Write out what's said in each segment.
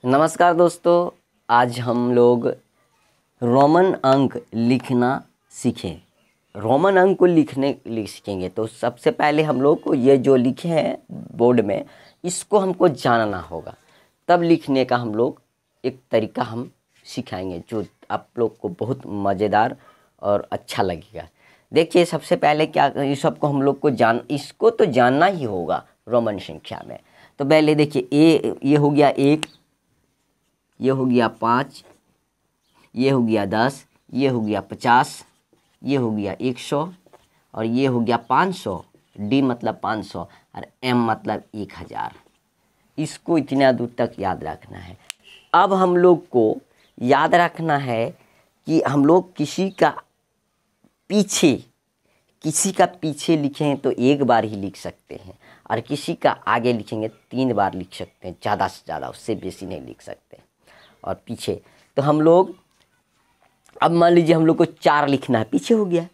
नमस्कार दोस्तों, आज हम लोग रोमन अंक लिखना सीखें। रोमन अंक को सीखेंगे तो सबसे पहले हम लोग को ये जो लिखे हैं बोर्ड में, इसको हमको जानना होगा। तब लिखने का हम लोग एक तरीका हम सिखाएंगे जो आप लोग को बहुत मज़ेदार और अच्छा लगेगा। देखिए, सबसे पहले क्या, इस सबको हम लोग को इसको तो जानना ही होगा रोमन संख्या में। तो पहले देखिए, ये हो गया 1, ये हो गया 5, ये हो गया 10, ये हो गया 50, ये हो गया 100 और ये हो गया 500। डी मतलब 500 और एम मतलब 1000। इसको इतना दूर तक याद रखना है। अब हम लोग को याद रखना है कि हम लोग किसी का पीछे लिखें तो एक बार ही लिख सकते हैं, और किसी का आगे लिखेंगे 3 बार लिख सकते हैं, ज़्यादा से ज़्यादा, उससे बेसी नहीं लिख सकते। और पीछे तो हम लोग, अब मान लीजिए हम लोग को 4 लिखना है, पीछे हो गया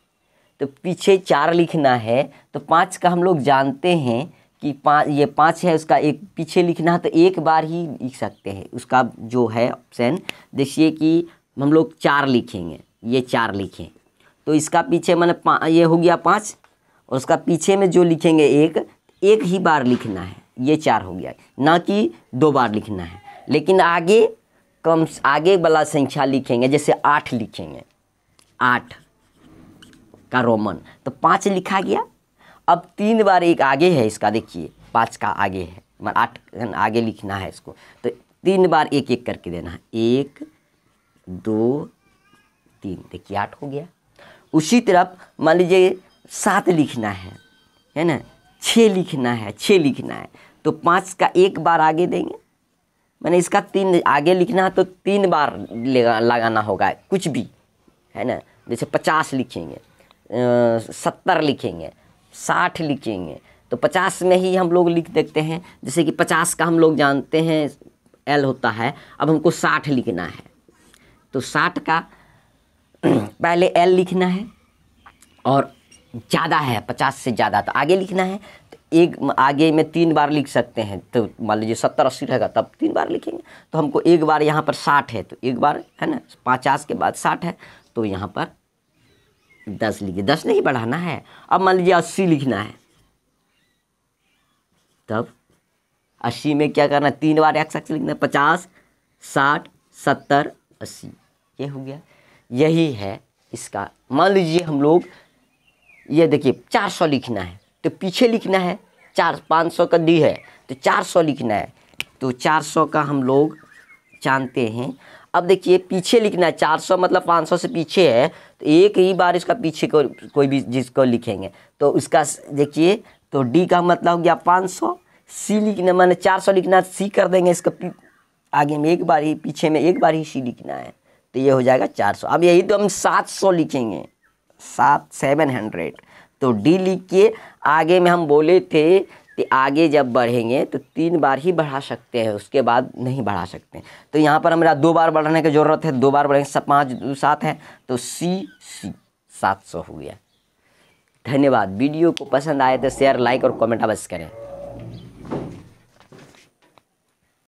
तो पीछे 4 लिखना है। तो 5 का हम लोग जानते हैं कि 5, ये 5 है, उसका एक पीछे लिखना है तो एक बार ही लिख सकते हैं। उसका जो है ऑप्शन देखिए कि हम लोग 4 लिखेंगे, ये 4 लिखें तो इसका पीछे मैंने ये हो गया 5 और उसका पीछे में जो लिखेंगे एक ही बार लिखना है, ये 4 हो गया, ना कि 2 बार लिखना है। लेकिन आगे वाला संख्या लिखेंगे, जैसे 8 लिखेंगे, 8 का रोमन तो 5 लिखा गया। अब 3 बार एक आगे है इसका, देखिए 5 का आगे है, 8 आगे लिखना है इसको, तो 3 बार एक एक करके देना है, 1 2 3, देखिए 8 हो गया। उसी तरफ मान लीजिए 7 लिखना है ना, 6 लिखना है, 6 लिखना है तो 5 का एक बार आगे देंगे, मैंने इसका 3 आगे लिखना है तो 3 बार लगाना होगा कुछ भी, है ना। जैसे 50 लिखेंगे, 70 लिखेंगे, 60 लिखेंगे तो 50 में ही हम लोग लिख देते हैं। जैसे कि 50 का हम लोग जानते हैं L होता है, अब हमको 60 लिखना है तो 60 का पहले L लिखना है, और ज़्यादा है 50 से ज़्यादा तो आगे लिखना है, तो एक आगे में 3 बार लिख सकते हैं। तो मान लीजिए 70 80 रहेगा तब 3 बार लिखेंगे, तो हमको एक बार यहाँ पर 60 है तो एक बार, है ना, 50 के बाद 60 है तो यहाँ पर 10 लिखिए, 10 नहीं बढ़ाना है। अब मान लीजिए 80 लिखना है, तब 80 में क्या करना है, 3 बार एक साथ लिखना है, 50 60 70 80, ये हो गया। यही है इसका। मान लीजिए हम लोग, ये देखिए 400 लिखना है तो पीछे लिखना है, 500 का डी है तो 400 लिखना है, तो 400 का हम लोग जानते हैं। अब देखिए पीछे लिखना है, 400 मतलब 500 से पीछे है तो एक ही बार इसका पीछे को कोई भी जिसको लिखेंगे तो उसका देखिए, तो डी का मतलब हो गया 500। सी लिखना, मैंने 400 लिखना, सी कर देंगे, इसका आगे में एक बार ही, पीछे में एक बार ही सी लिखना है तो ये हो जाएगा 400। अब यही तो हम 700 लिखेंगे, 700 तो डी लिख के आगे में हम बोले थे कि आगे जब बढ़ेंगे तो 3 बार ही बढ़ा सकते हैं, उसके बाद नहीं बढ़ा सकते। तो यहाँ पर हमारा 2 बार बढ़ाने की ज़रूरत है, 2 बार बढ़ेंगे, 5 2 7 है तो सी 700 हो गया। धन्यवाद। वीडियो को पसंद आए तो शेयर, लाइक और कमेंट अवश्य करें।